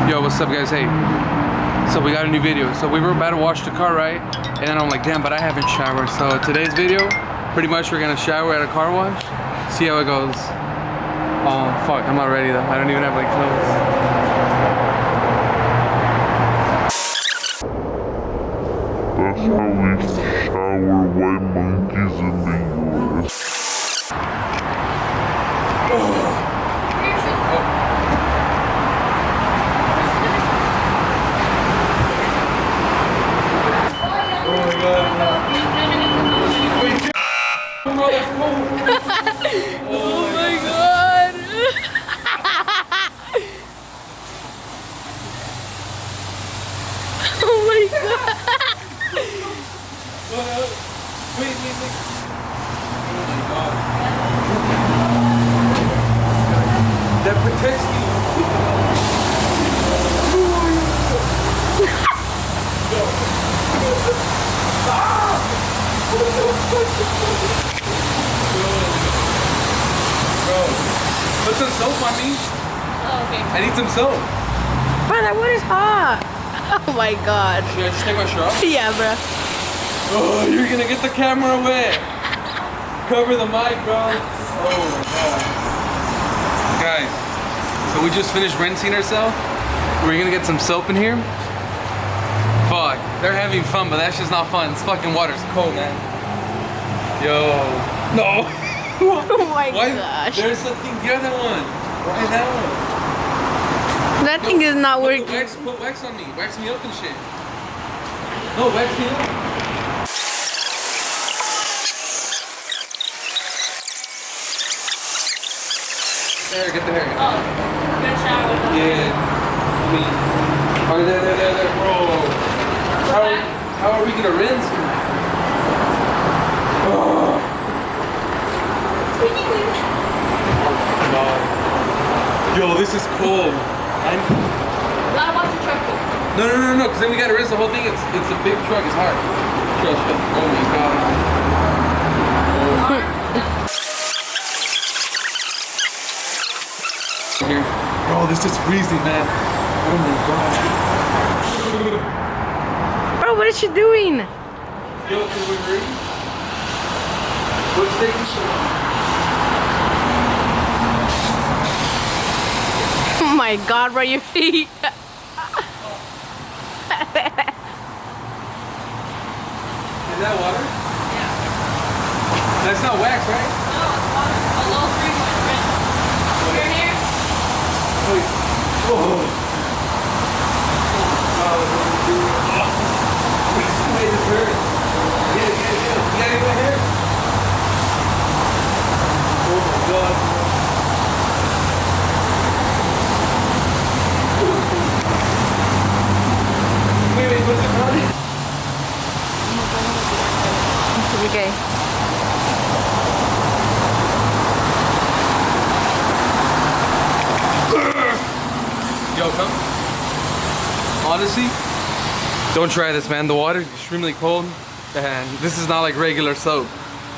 Yo, what's up guys? Hey, so we got a new video. So we were about to wash the car, right? And then I'm like, damn, but I haven't showered. So today's video, pretty much we're gonna shower at a car wash, see how it goes. Oh fuck, I'm not ready though. I don't even have like clothes. That's how we shower white monkeys in the US. Oh my god! Oh my god! Wait. Oh my god. That protects you. Bro, put some soap on me. Oh, okay. I need some soap. Bro, that water's hot. Oh my god. Should I just take my shirt off? Yeah, bro. Oh, you're gonna get the camera wet. Cover the mic, bro. Oh my god. Guys, so we just finished rinsing ourselves. We're gonna get some soap in here. Fuck, they're having fun, but that's just not fun. This fucking water's cold, man. Yo. No. Oh my Why? gosh. There's something, the other one. Why that one? That thing is not working. Put wax on me. Wax me up and shit. No, wax me up. There, get the hair. Oh, I'm gonna shower. Yeah. I mean, oh, there, bro. How are we gonna rinse? Oh. Yo, this is cold. I want the truck. No, because then we gotta rinse the whole thing. It's a big truck, it's hard. Trust me. Oh my god. Here. Bro, this is freezing, man. Oh my god. Bro, what is she doing? Yo, can we hurry? What's taking so long? Oh my god, bro, your feet. Is that water? Yeah. That's not wax, right? No, it's water. A low frequency rinse. Your hair? Wait. Oh. Wait, this hurts. Get it. You got any right here? Oh my god. Wait, what's it called? Okay. Yo, come. Honestly, don't try this, man. The water is extremely cold, and this is not like regular soap.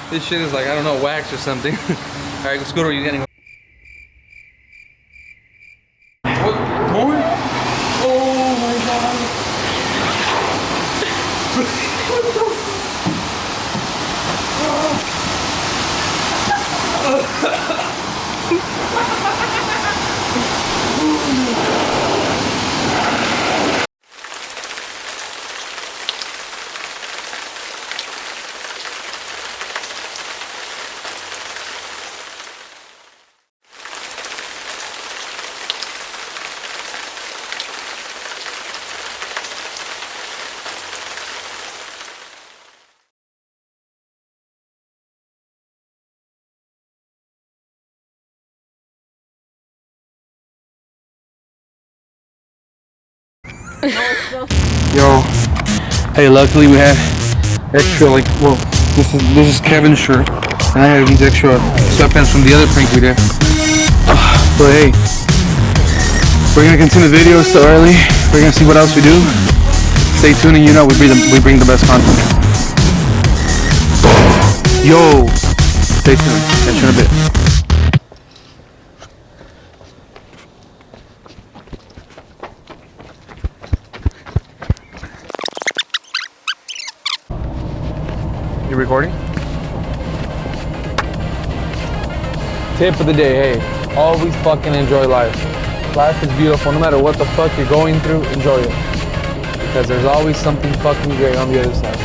This shit is like, I don't know, wax or something. All right, let's go to you getting. What? More? Oh my god. Yo, hey, luckily we had extra, like, well, this is Kevin's shirt, and I have these extra sweatpants from the other prank we did. But hey, we're gonna continue the video so early. We're gonna see what else we do. Stay tuned, and you know we bring the best content. Yo, stay tuned. Catch you in a bit. You recording? Tip of the day, hey, always fucking enjoy life. Life is beautiful, no matter what the fuck you're going through, enjoy it. Because there's always something fucking great on the other side.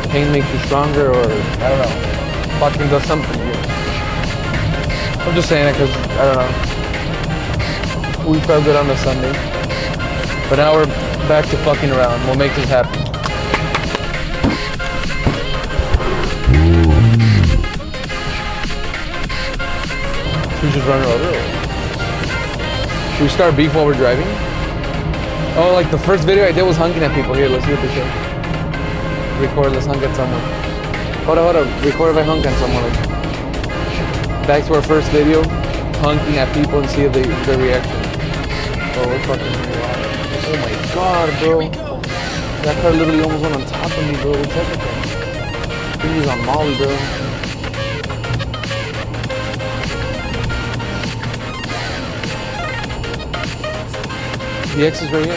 Pain makes you stronger, or, I don't know, fucking does something to you. I'm just saying it because, I don't know. We felt good on the Sunday. But now we're back to fucking around. We'll make this happen. Should we just run her over? Should we start beef while we're driving? Oh, like the first video I did was honking at people. Here, let's see what they show. Record, let's honk at someone. Hold on. Record if I honk at someone. Back to our first video, honking at people and see if their reaction. Oh, we're fucking alive. Oh my god, bro. That car literally almost went on top of me, bro. What's up with that? I think he's on Molly, bro. The X is right here.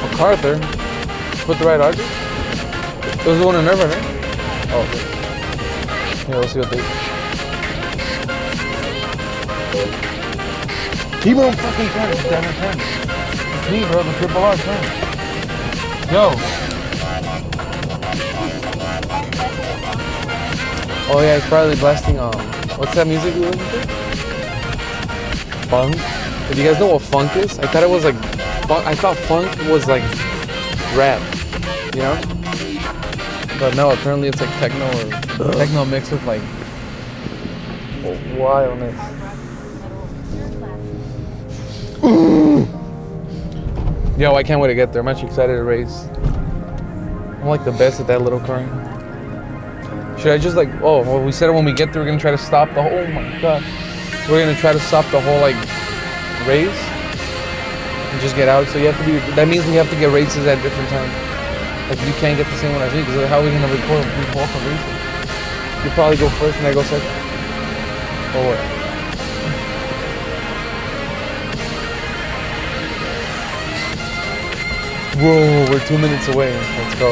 MacArthur? Put the right archer? It was the one in Irvine, right? Oh, okay. Yeah, let's see what they do. Keep it on fucking turn. It's down turn. It's me, bro. The triple R turn. Yo. Oh yeah, he's probably blasting what's that music you listen to? Funk. If you guys know what funk is, I thought it was like I thought funk was like rap, you know? But no, apparently it's like techno or techno mixed with like wildness. Yo, I can't wait to get there. I'm actually excited to race. I'm like the best at that little car. Should I just like, oh, well, we said when we get there, we're gonna try to stop the whole, oh my god. We're gonna try to stop the whole like race and just get out. So you have to be, that means we have to get races at different times. Like you can't get the same one as me, because how are we gonna record if we walk a race? You probably go first and I go second. Or what? Whoa, we're 2 minutes away. Let's go.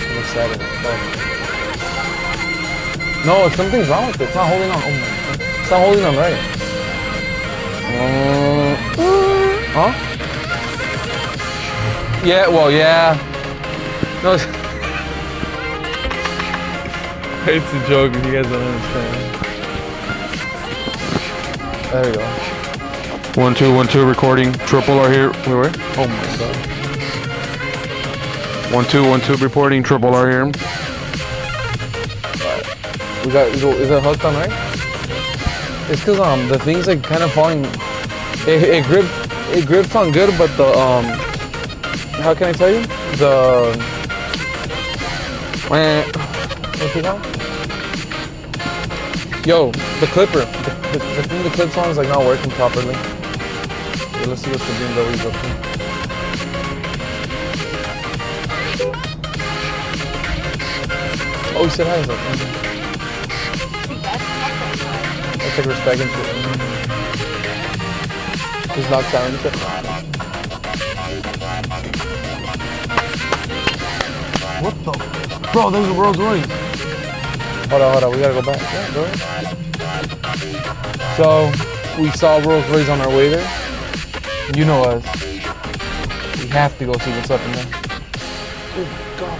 I'm excited. Oh. No, something's wrong with it. It's not holding on. Oh my god. It's not holding on right. Huh? Yeah, well, yeah. No, it's a joke if you guys don't understand. There we go. 1 2 1 2 recording. Triple R here. Wait, where? Oh my god. 1 2 1 2 reporting. Triple R here. We got. Is it hooked on right? It's because the thing's like kind of falling. It grips on good, but the how can I tell you, the what's it called? Yo, the clipper, the thing the clips on is like not working properly. Okay, let's see what the BMW's up to. Oh, he said hi. Let's take respect and shit. He's knocked down and shit. What the? Bro, there's a Rolls Royce. Hold on. We gotta go back. Yeah, go ahead. So, we saw Rolls Royce on our way there. You know us. We have to go see what's up in there. Oh god,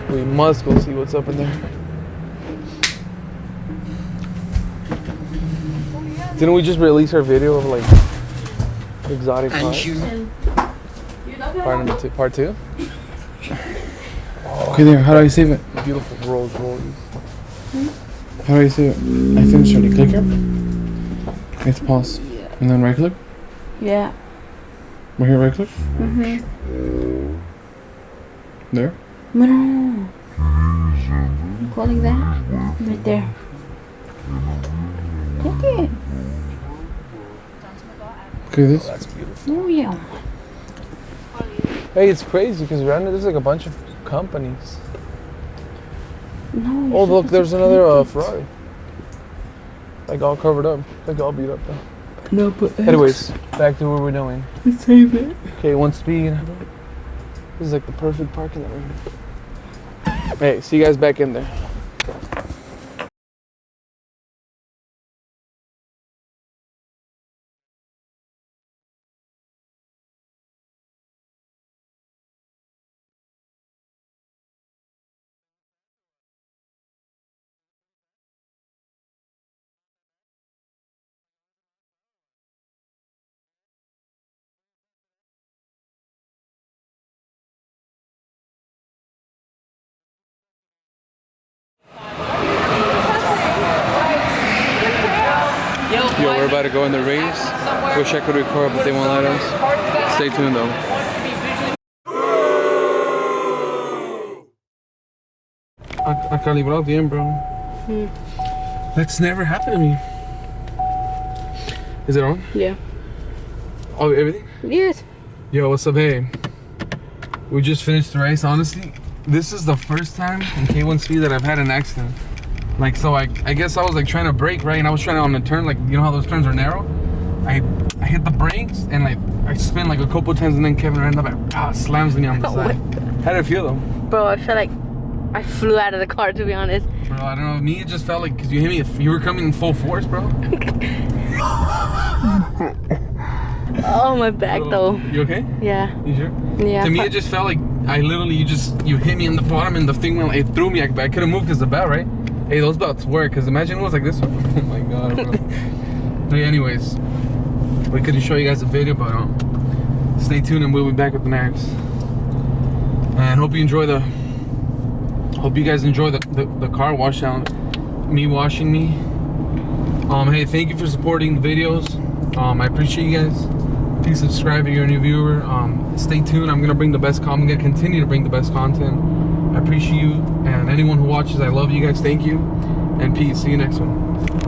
bro. We must go see what's up in there. Didn't we just release our video of like exotic cars? Part two? Okay, there. How do I save it? Beautiful Rolls Royce. How do I save it? I finished already. Click here. It's pause. Yeah. And then right click. Yeah. Right here, right click. Mm-hmm. There. No. Calling that? Right there. Take it. Okay, this. That's beautiful. Oh yeah. Hey, it's crazy because around here there's like a bunch of companies. No. Oh, look, there's another Ferrari. Like all covered up. Like all beat up though. No, but. Anyways, back to where we're doing. Save it. Okay, 1 speed. This is like the perfect parking lot right here. Hey, see you guys back in there. Yo, we're about to go in the race. Wish I could record, but they won't let us. Stay tuned though. Acá librado bien, bro. That's never happened to me. Is it on? Yeah. Oh, everything? Yes. Yo, what's up, hey? We just finished the race. Honestly, this is the first time in K1 speed that I've had an accident. Like, so I guess I was like trying to brake, right? And I was trying to on the turn, like, you know how those turns are narrow? I hit the brakes and like I spin like a couple times, and then Kevin ran up and slams me on the side. How did it feel though? Bro, I felt like I flew out of the car, to be honest. Bro, I don't know. Me, it just felt like, because you hit me, you were coming in full force, bro. Oh, my back though. You okay? Yeah. You sure? Yeah. To me, it just felt like I literally, you hit me in the bottom and the thing went, it threw me. I couldn't move because the belt, right? Hey, those belts work, because imagine it was like this one. Oh my god, bro. But anyways, we couldn't show you guys a video, but stay tuned and we'll be back with the next. And hope you guys enjoy the car wash down, me washing me. Hey, thank you for supporting the videos. I appreciate you guys. Please subscribe if you're a new viewer. Stay tuned. I'm gonna continue to bring the best content. I appreciate you, and anyone who watches, I love you guys. Thank you, and peace. See you next one.